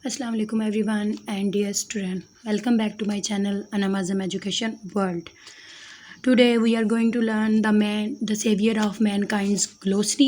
Assalamu alaikum everyone and dear student. Welcome back to my channel Anamazam Education World. Today we are going to learn the savior of mankind's glossary.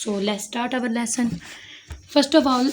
So let's start our lesson. First of all,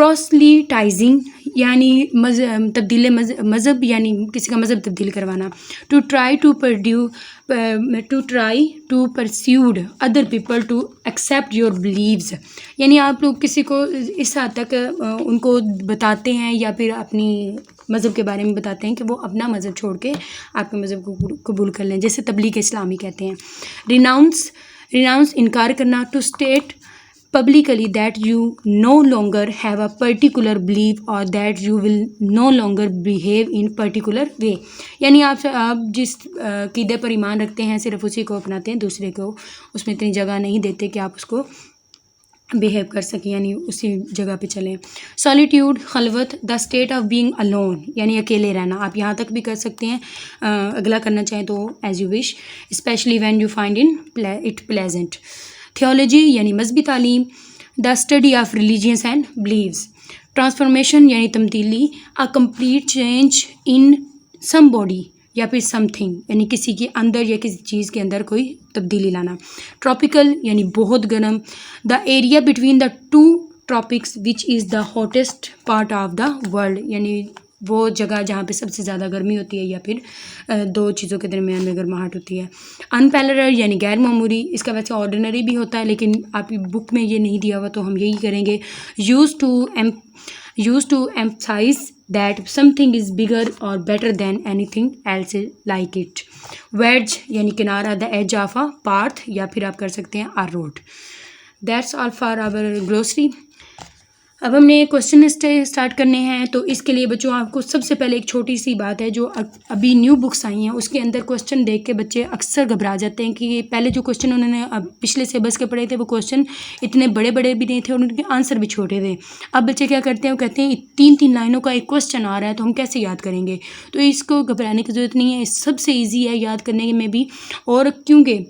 پروسلیٹائزنگ یعنی تبدیل مذہب یعنی کسی کا مذہب تبدیل کروانا. To try to persuade other people to accept your beliefs یعنی آپ لوگ کسی کو اس حد تک ان کو بتاتے ہیں یا پھر اپنی مذہب کے بارے میں بتاتے ہیں کہ وہ اپنا مذہب چھوڑ کے آپ کے مذہب کو قبول کر لیں, جیسے تبلیغ اسلامی کہتے ہیں. ریناؤنس انکار کرنا. To state publicly that you no longer have a particular belief or that you will no longer behave in particular way یعنی آپ جس عقیدے پر ایمان رکھتے ہیں صرف اسی کو اپناتے ہیں, دوسرے کو اس میں اتنی جگہ نہیں دیتے کہ آپ اس کو بیہیو کر سکیں یعنی اسی جگہ پہ چلیں. سالیٹیوڈ خلوت. The state of being alone یعنی اکیلے رہنا. آپ یہاں تک بھی کر سکتے ہیں, اگلا کرنا چاہیں تو as you wish, especially when you find it pleasant. Theology یعنی مذہبی تعلیم. The study of religions and beliefs. Transformation یعنی تبدیلی. A complete change in some body یا پھر سم تھنگ یعنی کسی کے اندر یا کسی چیز کے اندر کوئی تبدیلی لانا. ٹراپیکل یعنی بہت گرم. The area between the two tropics which is the hottest part of the world یعنی وہ جگہ جہاں پہ سب سے زیادہ گرمی ہوتی ہے یا پھر دو چیزوں کے درمیان میں گرماہٹ ہوتی ہے. انپیرلل یعنی غیر معمولی. اس کا ویسے آرڈینری بھی ہوتا ہے لیکن آپ کی بک میں یہ نہیں دیا ہوا تو ہم یہی کریں گے. Use to emphasize that some thing is bigger اور better than any thing else like it. Wedge یعنی کنارہ. The edge of a path یا پھر آپ کر سکتے ہیں a road. That's all for our grocery. اب ہم نے کوشچن اسٹارٹ کرنے ہیں تو اس کے لیے بچوں آپ کو سب سے پہلے ایک چھوٹی سی بات ہے, جو ابھی نیو بکس آئی ہیں اس کے اندر کوشچن دیکھ کے بچے اکثر گھبرا جاتے ہیں کہ پہلے جو کوشچن انہوں نے پچھلے سلیبس کے پڑھے تھے وہ کوشچن اتنے بڑے بڑے بھی نہیں تھے اور ان کے آنسر بھی چھوٹے تھے. اب بچے کیا کرتے ہیں, وہ کہتے ہیں 3 لائنوں کا ایک کوشچن آ رہا ہے تو ہم کیسے یاد کریں گے. تو اس کو گھبرانے کی ضرورت نہیں ہے, سب سے ایزی ہے یاد کرنے میں بھی. اور کیونکہ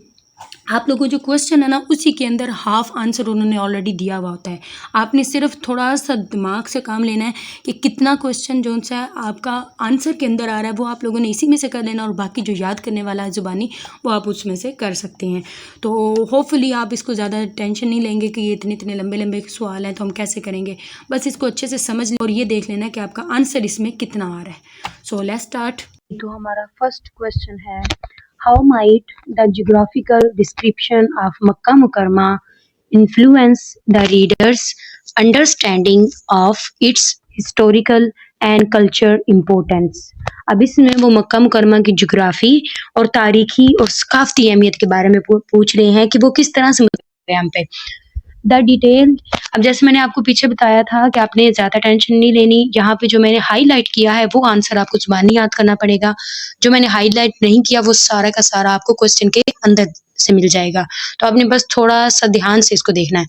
آپ لوگوں کو جو کوشچن ہے نا اسی کے اندر ہاف آنسر انہوں نے آلریڈی دیا ہوا ہوتا ہے. آپ نے صرف تھوڑا سا دماغ سے کام لینا ہے کہ کتنا کوشچن جو سا آپ کا آنسر کے اندر آ رہا ہے وہ آپ لوگوں نے اسی میں سے کر لینا, اور باقی جو یاد کرنے والا ہے زبانی وہ آپ اس میں سے کر سکتے ہیں. تو ہوپ فلی آپ اس کو زیادہ ٹینشن نہیں لیں گے کہ یہ اتنے لمبے سوال ہیں تو ہم کیسے کریں گے. بس اس کو اچھے سے سمجھ لیں اور یہ دیکھ لینا کہ آپ کا آنسر اس میں کتنا آ رہا ہے. So let's start. تو ہمارا فرسٹ کوشچن ہے, how might the geographical description of Makkah Mukarramah influence the reader's understanding of its historical and culture importance. اب اس میں وہ مکہ مکرمہ کی جغرافی اور تاریخی اور ثقافتی اہمیت کے بارے میں پوچھ رہے ہیں کہ وہ کس طرح سے متعلق ہے ہم پہ. The detail. اب جیسے میں نے آپ کو پیچھے بتایا تھا کہ آپ نے زیادہ ٹینشن نہیں لینی, یہاں پہ جو میں نے ہائی لائٹ کیا ہے وہ آنسر آپ کو زبانی یاد کرنا پڑے گا. جو میں نے ہائی لائٹ نہیں کیا وہ سارا کا سارا آپ کو کوسچن کے اندر سے مل جائے گا, تو آپ نے بس تھوڑا سا دھیان سے اس کو دیکھنا ہے.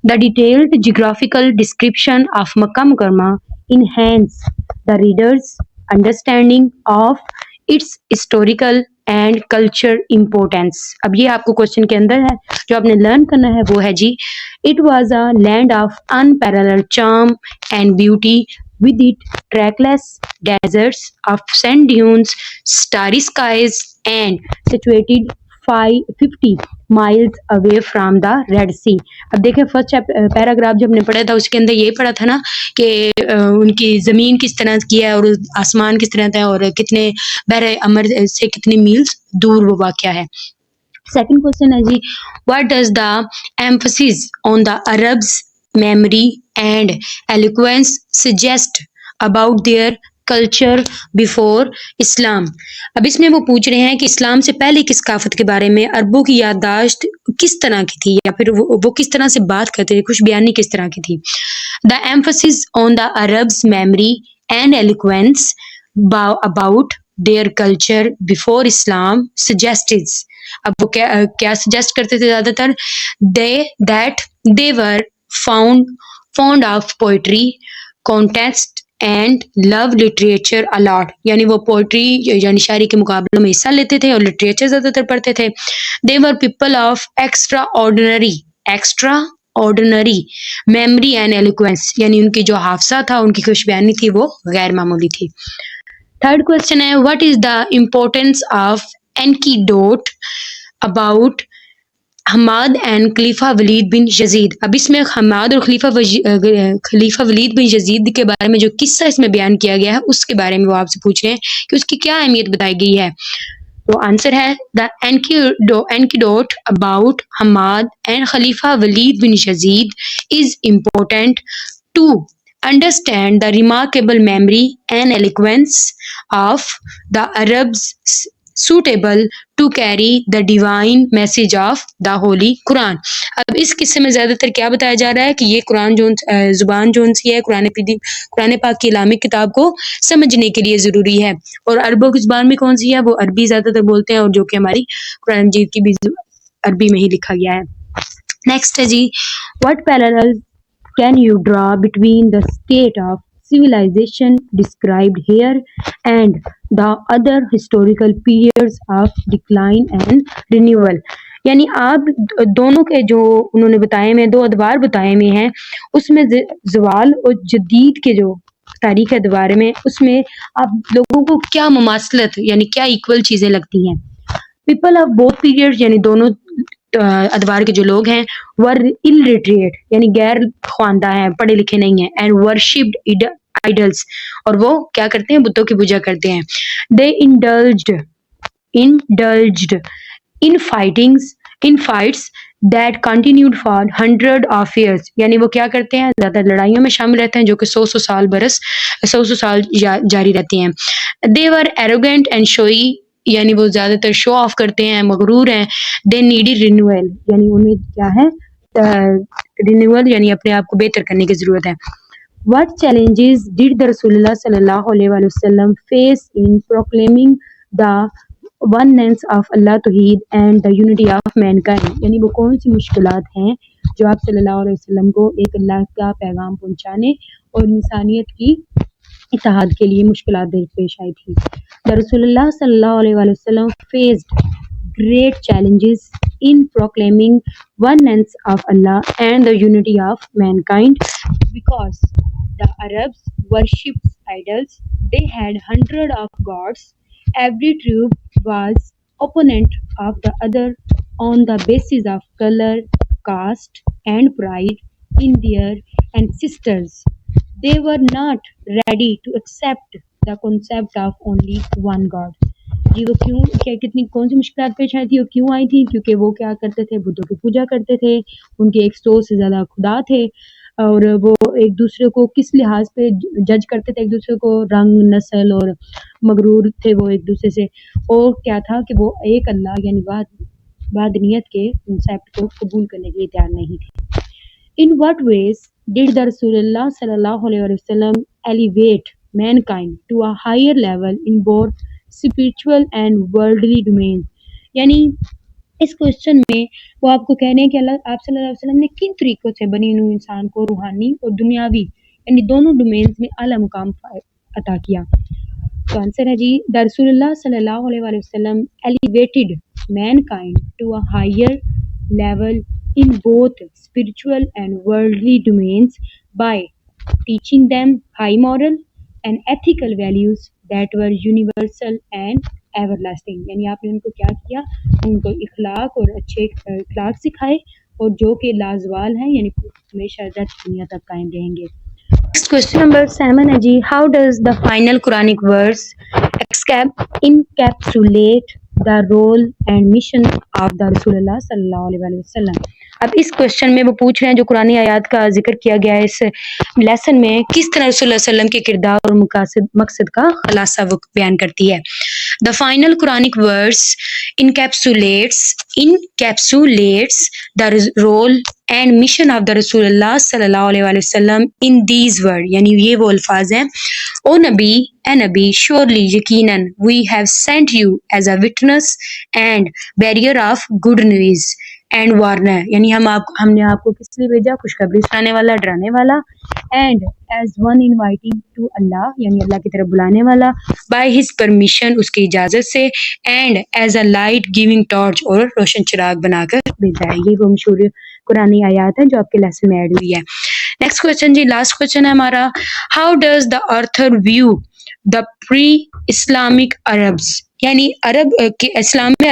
The detailed geographical description of Makkah Mukarramah enhance the reader's understanding of its historical and culture importance. اب یہ آپ کو کوشچن کے اندر ہے, جو آپ نے لرن کرنا ہے وہ ہے جی, it was a land of unparalleled charm and beauty with its trackless deserts of sand dunes, starry skies and situated 50 miles away from the Red Sea. اب دیکھیں فرسٹ پیراگراف جو ہم نے پڑھا تھا اس کے اندر یہ پڑھا تھا نا کہ ان کی زمین کس طرح کی ہے اور آسمان کس طرح تھا اور کتنے بحر امر سے کتنے میلز دور وہ واقع ہے. سیکنڈ کوشچن ہے جی, what does the emphasis on the Arabs' memory and eloquence suggest about their culture before Islam. اب اس میں وہ پوچھ رہے ہیں کہ اسلام سے پہلے کی ثقافت کے بارے میں عربوں کی یادداشت کس طرح کی تھی یا پھر وہ کس طرح سے بات کرتے تھے, خوش بیانی کس طرح کی تھی. The emphasis on the Arabs' memory and eloquence about their culture before Islam suggests. اب وہ کیا سجیسٹ کرتے تھے زیادہ تر, they were fond of poetry, contest and love literature a lot. یعنی وہ پوئٹری یعنی شاعری کے مقابلوں میں حصہ لیتے تھے اور لٹریچر زیادہ تر پڑھتے تھے. they were people of extraordinary memory and eloquence. یعنی ان کی جو حافظہ تھا, ان کی خوش بیانی تھی وہ غیر معمولی تھی. تھرڈ کوشچن ہے, what is the importance of anecdote about Hammad and خلیفہ ولید بن یزید. اب اس میں حماد اور خلیفہ ولید بن یزید کے بارے میں جو قصہ اس میں بیان کیا گیا ہے اس کے بارے میں وہ آپ سے پوچھ رہے ہیں کہ اس کی کیا اہمیت بتائی گئی ہے. تو آنسر ہے the anecdote about Hammad and خلیفہ Walid bin Yazid is important to understand the remarkable memory and eloquence of the Arabs suitable to carry the divine message of the Holy Quran. اب اس قصے میں زیادہ تر کیا بتایا جا رہا ہے کہ یہ قرآن زبان جون سی ہے قرآن پاک کی علامک کتاب کو سمجھنے کے لیے ضروری ہے. اور عربوں کی زبان میں کون سی ہے؟ وہ عربی زیادہ تر بولتے ہیں، اور جو کہ ہماری قرآن مجید کی بھی عربی میں ہی لکھا گیا ہے. نیکسٹ ہے جی، what parallels can you draw between the state of civilization described here and the other historical periods of decline and renewal. یعنی آپ دونوں کے جو انہوں نے بتائے میں دو ادوار بتائے میں ہیں، اس میں زوال اور جدید کے جو تاریخ ادوار میں اس میں آپ لوگوں کو کیا مماثلت یعنی کیا ایکول چیزیں لگتی ہیں؟ پیپل آف بوتھ پیریڈ یعنی دونوں ادوار کے جو لوگ ہیں ور illiterate یعنی غیر خواندہ ہیں، پڑھے لکھے نہیں ہیں، اینڈ ورشپڈ آئیڈلس اور وہ کیا کرتے ہیں؟ بتوں کی پوجا کرتے ہیں. they indulged in fights that continued for hundred of years یعنی وہ کیا کرتے ہیں؟ زیادہ لڑائیوں میں شامل رہتے ہیں جو کہ سو سال جاری رہتی ہیں. they were arrogant and showy یعنی وہ زیادہ تر شو آف کرتے ہیں، مغرور ہیں. they needed renewal یعنی انہیں کیا ہے؟ رینیول یعنی اپنے آپ کو بہتر کرنے کی ضرورت ہے. what challenges did the رسول اللہ صلی اللہ علیہ وآلہ وسلم face in proclaiming the oneness of Allah توحید and the unity of mankind یعنی وہ کون سی مشکلات ہیں جو آپ صلی اللہ علیہ وسلم کو ایک اللہ کا پیغام پہنچانے اور انسانیت کی اتحاد کے لیے مشکلات پیش آئی تھی. the رسول اللہ صلی اللہ علیہ وآلہ وسلم faced great challenges in proclaiming oneness of Allah and the unity of mankind because the Arabs worshipped idols. They had hundreds of gods. Every tribe was opponent of the other on the basis of color, caste, and pride in their ancestors. They were not ready to accept the concept of only one God. جی وہ کیوں کون سی مشکلات پیش آئی تھی اور کیوں آئی تھی؟ کیونکہ وہ کیا کرتے تھے؟ بتوں کی پوجا کرتے تھے، ان کے 100 سے زیادہ خدا تھے، اور وہ ایک دوسرے کو کس لحاظ پہ جج کرتے تھے؟ ایک دوسرے کو رنگ، نسل، اور مغرور تھے وہ ایک دوسرے سے. اور کیا تھا کہ وہ ایک اللہ یعنی وحدانیت کے کنسیپٹ کو قبول کرنے کے لیے تیار نہیں تھے. In what ways did the Rasulullah sallallahu alaihi wasallam elevate mankind to a higher level in both spiritual and worldly domains؟ یعنی اس کوشچن میں وہ آپ کو کہہ رہے ہیں کہ آپ صلی اللہ علیہ وسلم نے کن طریقوں سے بنی نوع انسان کو روحانی اور دنیاوی یعنی دونوں ڈومینز میں اعلیٰ مقام عطا کیا. تو آنسر ہے جی، the رسول اللہ صلی اللہ علیہ وآلہ وسلم elevated mankind to a higher level in both spiritual and worldly domains by teaching them high moral and ethical values that were universal and everlasting. یعنی آپ نے ان کو کیا کیا؟ ان کو اخلاق اور اچھے اخلاق سکھائے اور جو کہ لازوال ہیں یعنی ہمیشہ دنیا تک قائم رہیں گے. نیکسٹ کوشچن نمبر 7 ہے جی، how does the final Quranic verse encapsulate the role and mission of the رسول اللہ صلی اللہ علیہ وآلہ وسلم؟ اب اس کوشچن میں وہ پوچھ رہے ہیں جو قرآن آیات کا ذکر کیا گیا ہے اس لیسن میں کس طرح رسول اللہ صلی اللہ علیہ وسلم کے کردار اور مقصد کا خلاصہ وہ بیان کرتی ہے. The final Quranic verse encapsulates the role and mission of the Rasulullah sallallahu alaihi wasallam in these words. یعنی یہ وہ الفاظ ہیں، او نبی، اے نبی، surely یقیناً we have sent you as a witness and bearer of good news and warner. یعنی ہم نے آپ کو کس لیے بھیجا؟ خوشخبری سنانے والا، ڈرانے والا. and as one inviting to Allah یعنی اللہ کی طرف بلانے والا، by his permission اس کی اجازت سے، and as a light giving torch اور روشن چراغ بنا کر بھیجا ہے. یہ وہ مشہور قرآن آیات ہیں جو آپ کے لیسن میں ایڈ ہوئی ہے. نیکسٹ کوشچن جی، لاسٹ کوشچن ہے ہمارا، how does the author view the pre Islamic Arabs? یعنی عرب کے اسلام میں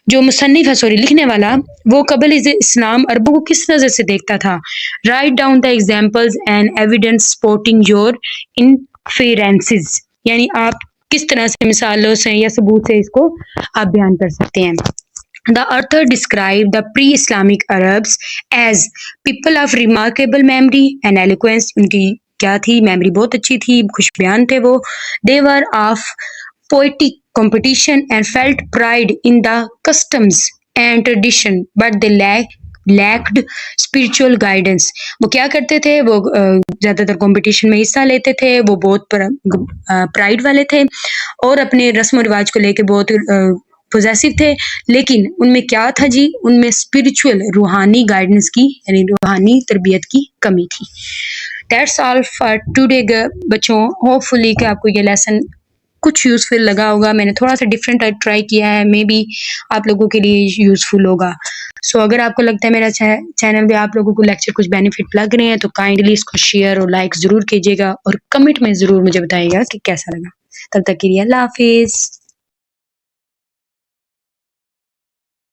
جو مصنف ہے سوری لکھنے والا وہ قبل اسلام عربوں کو کس نظر سے دیکھتا تھا. Write down the examples and evidence supporting your inferences, یعنی آپ کس طرح سے مثالوں سے یا ثبوت سے اس کو آپ بیان کر سکتے ہیں. The author described the pre-Islamic Arabs as people of remarkable memory and eloquence. ان کی کیا تھی؟ میموری بہت اچھی تھی، خوش بیان تھے وہ. They were of poetic competition and felt pride in the customs and tradition, but they lacked spiritual guidance. وہ کیا کرتے تھے؟ وہ زیادہ تر کمپٹیشن میں حصہ لیتے تھے، وہ بہت پرائڈ والے تھے اور اپنے رسم و رواج کو لے کے بہت پوزیسو تھے، لیکن ان میں کیا تھا جی؟ ان میں اسپرچل روحانی گائیڈنس کی یعنی روحانی تربیت کی کمی تھی. دیٹس آل فار ٹوڈے بچوں. ہوپ فلی کہ آپ کو یہ لیسن کچھ یوزفل لگا ہوگا. میں نے تھوڑا سا ڈفرینٹ ٹرائی کیا ہے، مے بی آپ لوگوں کے لیے یوزفل ہوگا. سو اگر آپ کو لگتا ہے میرا چینل پہ آپ لوگوں کو لیکچر کچھ بینیفٹ لگ رہے ہیں تو کائنڈلی اس کو شیئر اور لائک ضرور کیجیے گا اور کمنٹ میں ضرور مجھے بتائیے گا کہ کیسا لگا. تب تک کے لیے اللہ حافظ.